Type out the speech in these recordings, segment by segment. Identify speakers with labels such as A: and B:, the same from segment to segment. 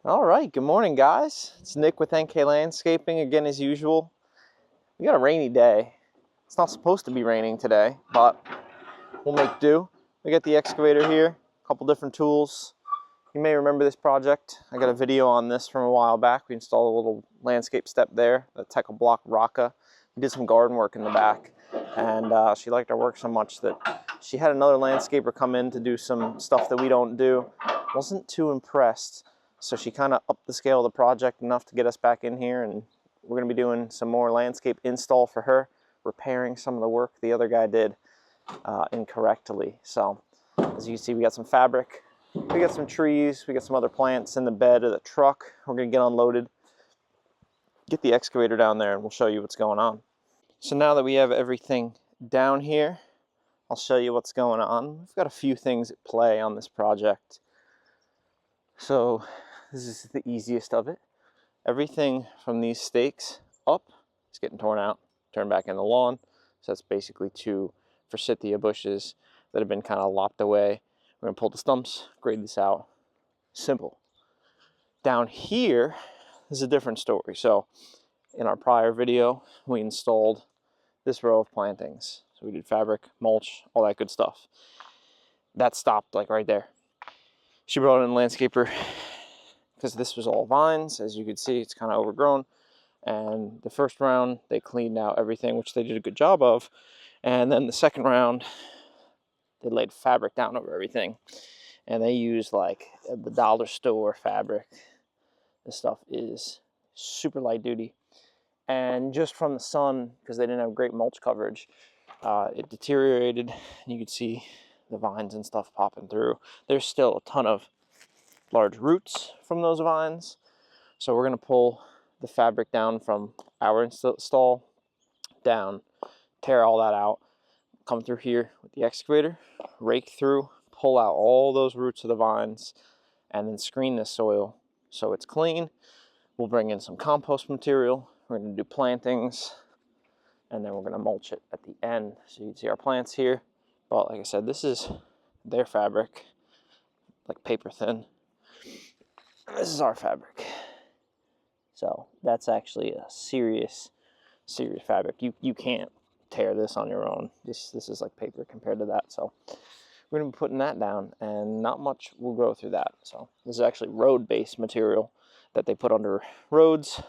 A: All right, good morning, guys. It's Nick with NK Landscaping again as usual. We got a rainy day. It's not supposed to be raining today, but we'll make do. We got the excavator here, a couple different tools. You may remember this project. I got a video on this from a while back. We installed a little landscape step there, the Techa block Rocca. We did some garden work in the back, and she liked our work so much that she had another landscaper come in to do some stuff that we don't do. Wasn't too impressed. So she kind of upped the scale of the project enough to get us back in here, and we're going to be doing some more landscape install for her, repairing some of the work the other guy did incorrectly. So as you can see, we got some fabric, we got some trees, we got some other plants in the bed of the truck. We're going to get unloaded, get the excavator down there, and we'll show you what's going on. So now that we have everything down here, I'll show you what's going on. We've got a few things at play on this project. So this is the easiest of it. Everything from these stakes up is getting torn out, turned back in the lawn. So that's basically 2 forsythia bushes that have been kind of lopped away. We're gonna pull the stumps, grade this out. Simple. Down here is a different story. So in our prior video, we installed this row of plantings. So we did fabric, mulch, all that good stuff. That stopped like right there. She brought in a landscaper because this was all vines. As you can see, it's kind of overgrown. And the first round, they cleaned out everything, which they did a good job of. And then the second round, they laid fabric down over everything. And they used like the dollar store fabric. This stuff is super light duty. And just from the sun, because they didn't have great mulch coverage, it deteriorated. You could see the vines and stuff popping through. There's still a ton of large roots from those vines. So we're going to pull the fabric down from our install down, tear all that out, come through here with the excavator, rake through, pull out all those roots of the vines, and then screen this soil so it's clean. We'll bring in some compost material. We're going to do plantings, and then we're going to mulch it at the end. So you can see our plants here. But like I said, this is their fabric, like paper thin. And this is our fabric. So that's actually a serious fabric. You can't tear this on your own. This is like paper compared to that. So we're going to be putting that down, and not much will grow through that. So this is actually road-based material that they put under roads.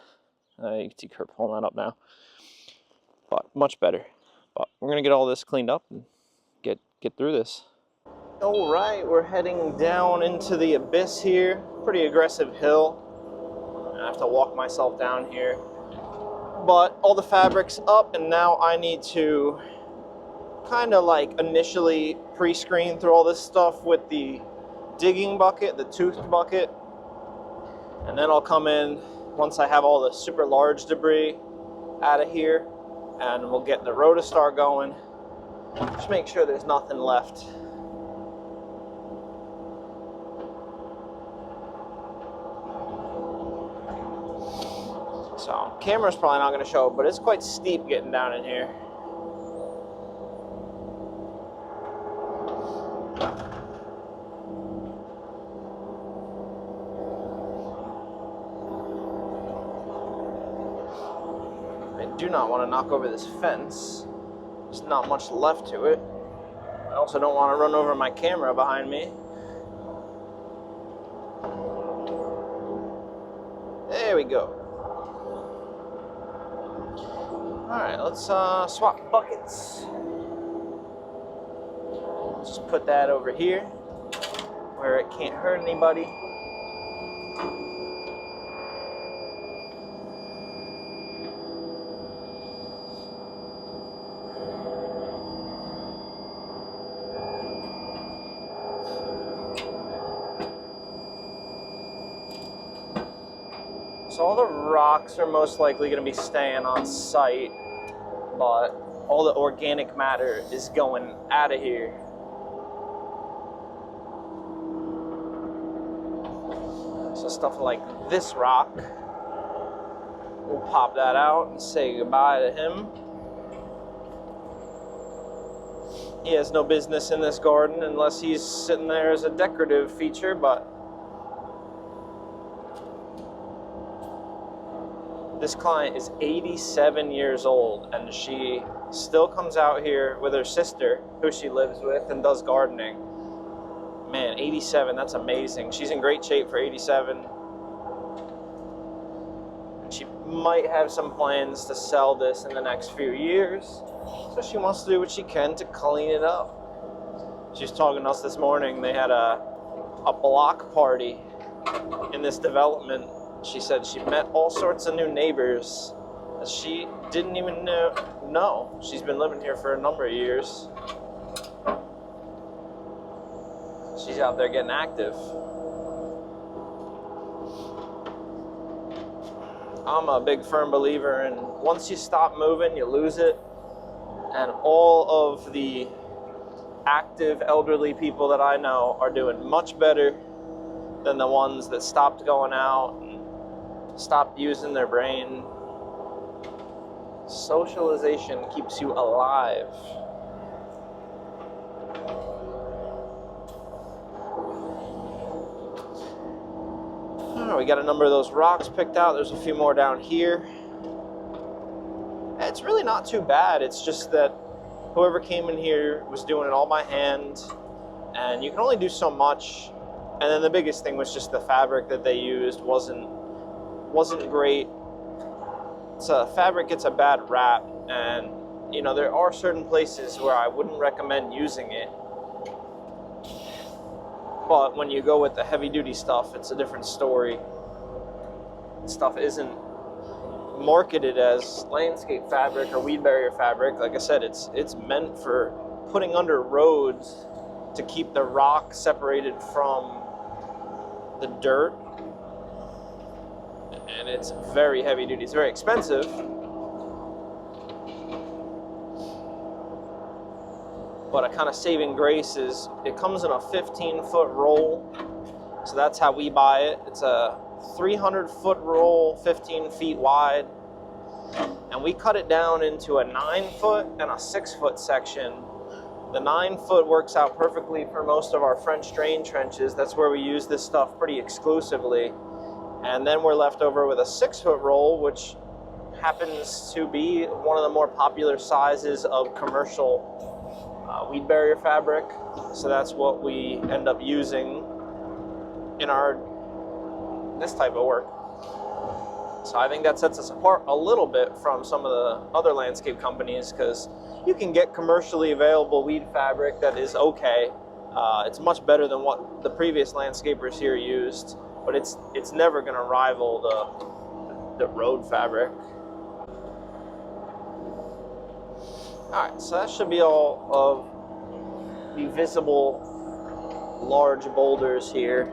A: You can see Kurt pulling that up now. But much better. But we're going to get all this cleaned up and get through this. All right, we're heading down into the abyss here. Pretty aggressive hill. I have to walk myself down here. But all the fabric's up, and now I need to kind of like initially pre-screen through all this stuff with the digging bucket, the toothed bucket. And then I'll come in once I have all the super large debris out of here, and we'll get the rotostar going. Just make sure there's nothing left. So, camera's probably not going to show, but it's quite steep getting down in here. I do not want to knock over this fence. There's not much left to it. I also don't want to run over my camera behind me. There we go. Alright, let's swap buckets. Just put that over here where it can't hurt anybody. So all the rocks are most likely going to be staying on site, but all the organic matter is going out of here. So stuff like this rock, we'll pop that out and say goodbye to him. He has no business in this garden unless he's sitting there as a decorative feature, but This client is 87 years old, and she still comes out here with her sister, who she lives with, and does gardening. Man, 87, that's amazing. She's in great shape for 87. She might have some plans to sell this in the next few years, so she wants to do what she can to clean it up. She was talking to us this morning. They had a block party in this development. She said she met all sorts of new neighbors that she didn't even know. She's been living here for a number of years. She's out there getting active. I'm a big firm believer in once you stop moving, you lose it. And all of the active elderly people that I know are doing much better than the ones that stopped going out and stopped using their brain. Socialization keeps you alive. We got a number of those rocks picked out. There's a few more down here. It's really not too bad. It's just that whoever came in here was doing it all by hand, and you can only do so much. And then the biggest thing was just the fabric that they used wasn't great. Fabric gets a bad rap, and you know, there are certain places where I wouldn't recommend using it. But when you go with the heavy duty stuff, it's a different story. Stuff isn't marketed as landscape fabric or weed barrier fabric. Like I said, it's meant for putting under roads to keep the rock separated from the dirt. And it's very heavy duty. It's very expensive. But a kind of saving grace is it comes in a 15-foot roll. So that's how we buy it. It's a 300-foot roll, 15 feet wide. And we cut it down into a 9-foot and a 6-foot section. The 9-foot works out perfectly for most of our French drain trenches. That's where we use this stuff pretty exclusively. And then we're left over with a 6-foot roll, which happens to be one of the more popular sizes of commercial weed barrier fabric. So that's what we end up using in this type of work. So I think that sets us apart a little bit from some of the other landscape companies, because you can get commercially available weed fabric that is okay. It's much better than what the previous landscapers here used, but it's never going to rival the road fabric. Alright, so that should be all of the visible large boulders here.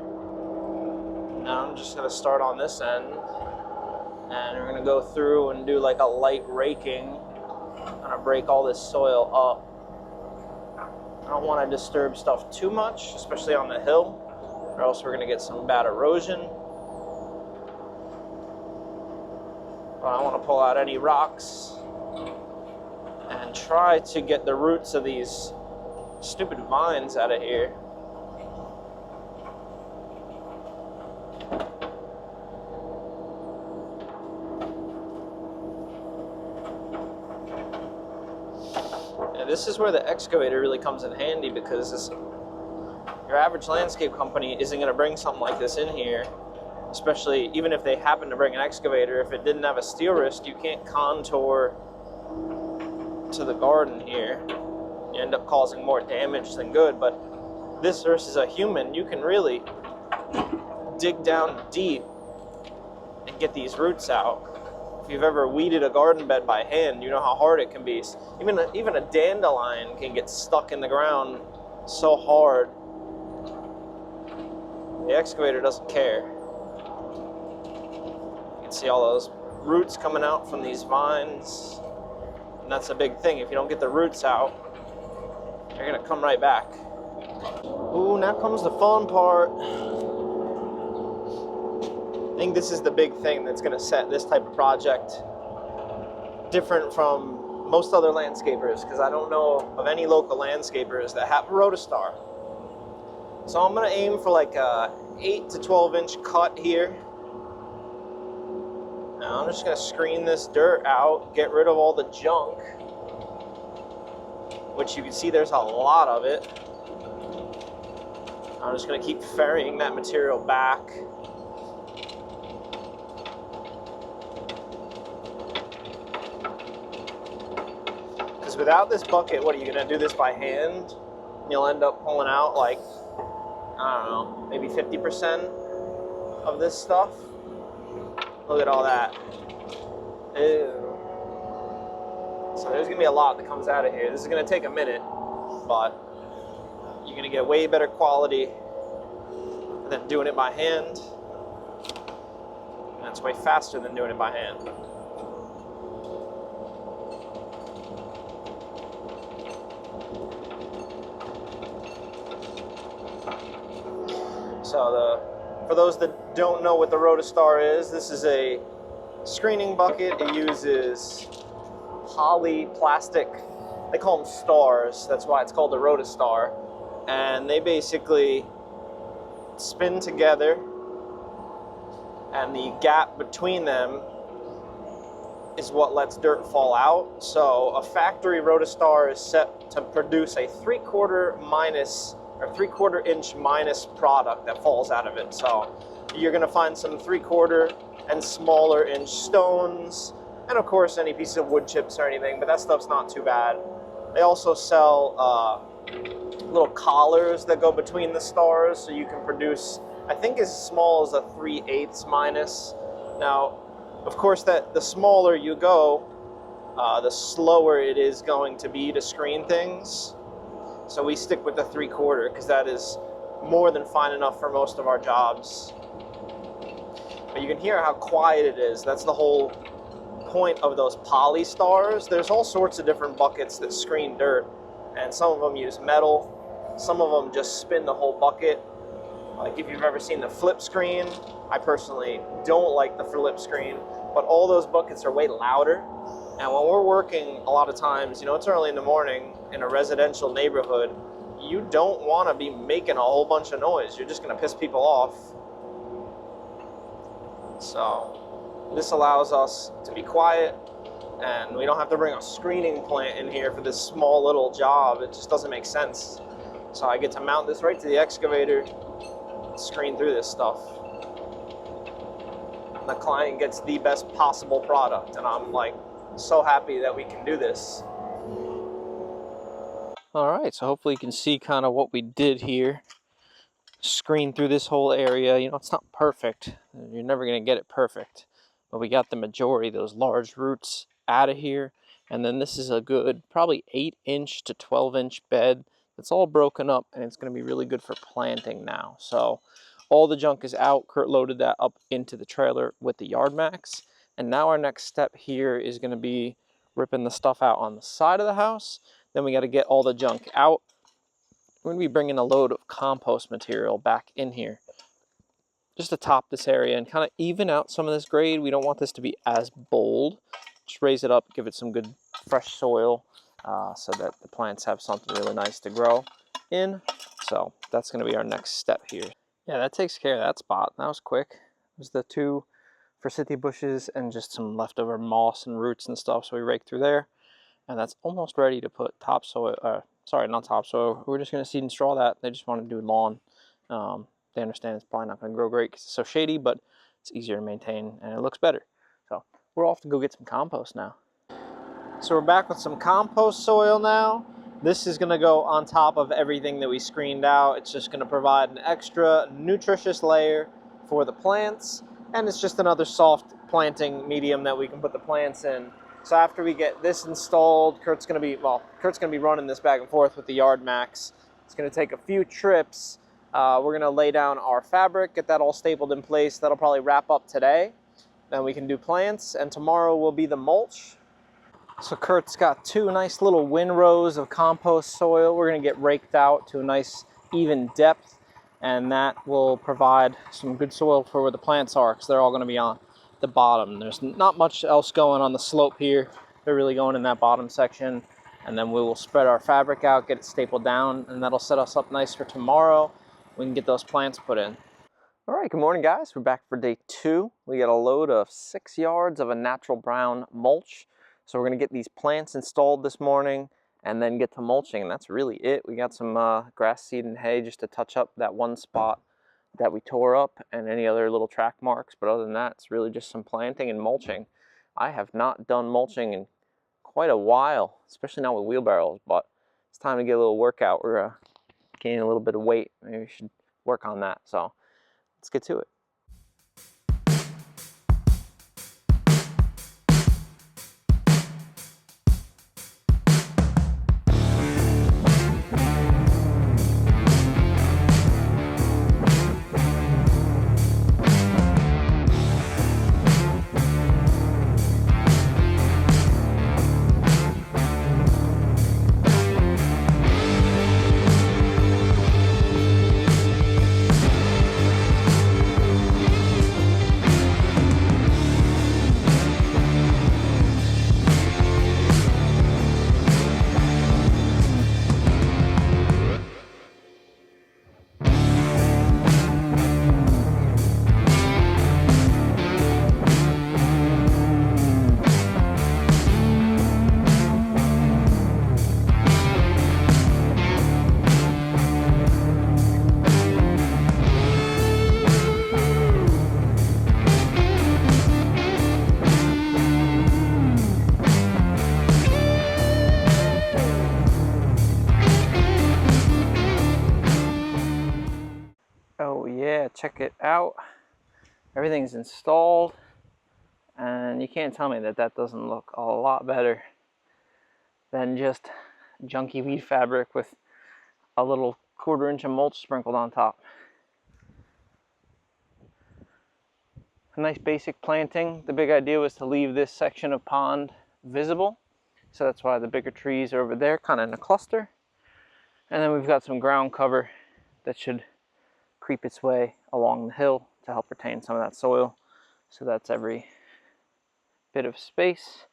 A: Now I'm just going to start on this end, and we're going to go through and do like a light raking. I'm going to break all this soil up. I don't want to disturb stuff too much, especially on the hill, or else we're going to get some bad erosion. But I want to pull out any rocks and try to get the roots of these stupid vines out of here. And this is where the excavator really comes in handy, because your average landscape company isn't going to bring something like this in here, especially even if they happen to bring an excavator. If it didn't have a steel wrist, you can't contour to the garden here. You end up causing more damage than good. But this versus a human, you can really dig down deep and get these roots out. If you've ever weeded a garden bed by hand, you know how hard it can be. Even a dandelion can get stuck in the ground so hard. The excavator doesn't care. You can see all those roots coming out from these vines. And that's a big thing. If you don't get the roots out, they're going to come right back. Ooh, now comes the fun part. I think this is the big thing that's going to set this type of project different from most other landscapers, because I don't know of any local landscapers that have a rotostar. So I'm going to aim for like a 8 to 12 inch cut here. Now I'm just going to screen this dirt out, get rid of all the junk, which you can see there's a lot of it. I'm just going to keep ferrying that material back. Because without this bucket, what are you going to do this by hand? You'll end up pulling out like, I don't know, maybe 50% of this stuff. Look at all that. Ew. So there's going to be a lot that comes out of here. This is going to take a minute, but you're going to get way better quality than doing it by hand. And it's way faster than doing it by hand. So for those that don't know what the Rotostar is, this is a screening bucket. It uses polyplastic, they call them stars, that's why it's called the Rotostar. And they basically spin together, and the gap between them is what lets dirt fall out. So a factory Rotostar is set to produce a 3/4 inch minus product that falls out of it. So you're going to find some 3/4 and smaller inch stones, and of course any piece of wood chips or anything, but that stuff's not too bad. They also sell little collars that go between the stars, so you can produce, I think, as small as a 3/8 minus. Now, of course, that the smaller you go, the slower it is going to be to screen things. So we stick with the 3/4 because that is more than fine enough for most of our jobs. But you can hear how quiet it is. That's the whole point of those poly stars. There's all sorts of different buckets that screen dirt, and some of them use metal. Some of them just spin the whole bucket. Like if you've ever seen the flip screen, I personally don't like the flip screen, but all those buckets are way louder. And when we're working, a lot of times, you know, it's early in the morning in a residential neighborhood, you don't want to be making a whole bunch of noise. You're just going to piss people off. So this allows us to be quiet, and we don't have to bring a screening plant in here for this small little job. It just doesn't make sense. So I get to mount this right to the excavator, screen through this stuff. And the client gets the best possible product, and I'm like so happy that we can do this. All right, so hopefully you can see kind of what we did here. Screen through this whole area. You know, it's not perfect. You're never going to get it perfect. But we got the majority of those large roots out of here. And then this is a good probably 8-inch to 12-inch bed. It's all broken up, and it's going to be really good for planting now. So all the junk is out. Kurt loaded that up into the trailer with the Yard Max. And now our next step here is going to be ripping the stuff out on the side of the house. Then we got to get all the junk out. We're going to be bringing a load of compost material back in here just to top this area and kind of even out some of this grade. We don't want this to be as bold. Just raise it up, give it some good fresh soil so that the plants have something really nice to grow in. So that's going to be our next step here. Yeah, that takes care of that spot. That was quick. It was the 2 forsythia bushes and just some leftover moss and roots and stuff. So we raked through there, and that's almost ready to put topsoil. Sorry, not topsoil. We're just going to seed and straw that. They just want to do lawn. They understand it's probably not going to grow great because it's so shady, but it's easier to maintain and it looks better. So we're off to go get some compost now. So we're back with some compost soil now. This is going to go on top of everything that we screened out. It's just going to provide an extra nutritious layer for the plants, and it's just another soft planting medium that we can put the plants in. So after we get this installed, Kurt's going to be running this back and forth with the Yard Max. It's going to take a few trips. We're going to lay down our fabric, get that all stapled in place. That'll probably wrap up today. Then we can do plants, and tomorrow will be the mulch. So Kurt's got 2 nice little windrows of compost soil. We're going to get raked out to a nice even depth, and that will provide some good soil for where the plants are, because they're all going to be on the bottom. There's not much else going on the slope here. They're really going in that bottom section, and then we will spread our fabric out, get it stapled down, and that'll set us up nice for tomorrow. We can get those plants put in. All right, good morning guys. We're back for day 2. We got a load of 6 yards of a natural brown mulch. So we're gonna get these plants installed this morning and then get to mulching, and that's really it. We got some grass seed and hay just to touch up that one spot that we tore up and any other little track marks, but other than that, it's really just some planting and mulching. I have not done mulching in quite a while, especially not with wheelbarrows, but it's time to get a little workout. We're gaining a little bit of weight. Maybe we should work on that. So let's get to it. Oh yeah, check it out. Everything's installed, and you can't tell me that that doesn't look a lot better than just junky weed fabric with a little 1/4 inch of mulch sprinkled on top. A nice basic planting. The big idea was to leave this section of pond visible, so that's why the bigger trees are over there, kind of in a cluster. And then we've got some ground cover that should creep its way along the hill to help retain some of that soil. So that's every bit of space.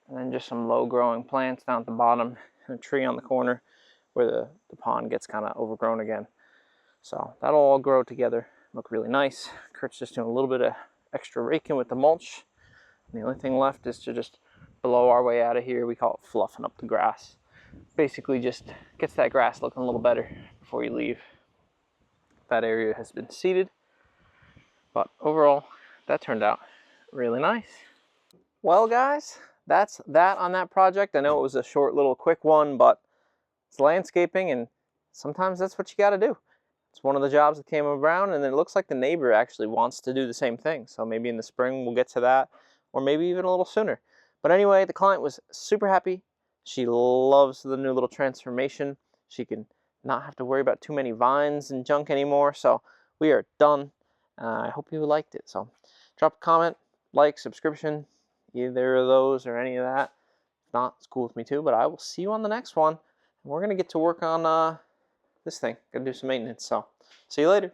A: And then just some low growing plants down at the bottom and a tree on the corner where the pond gets kind of overgrown again. So that'll all grow together, look really nice. Kurt's just doing a little bit of extra raking with the mulch. And the only thing left is to just blow our way out of here. We call it fluffing up the grass. Basically just gets that grass looking a little better before you leave. That area has been seeded, but overall that turned out really nice. Well guys, that's that on that project. I know it was a short little quick one, but it's landscaping and sometimes that's what you got to do. It's one of the jobs that came around, and it looks like the neighbor actually wants to do the same thing, so maybe in the spring we'll get to that, or maybe even a little sooner. But anyway, the client was super happy. She loves the new little transformation. She can not have to worry about too many vines and junk anymore. So we are done. I hope you liked it. So drop a comment, like, subscription, either of those or any of that. If not, it's cool with me too, but I will see you on the next one. And we're going to get to work on this thing. Gonna do some maintenance. So see you later.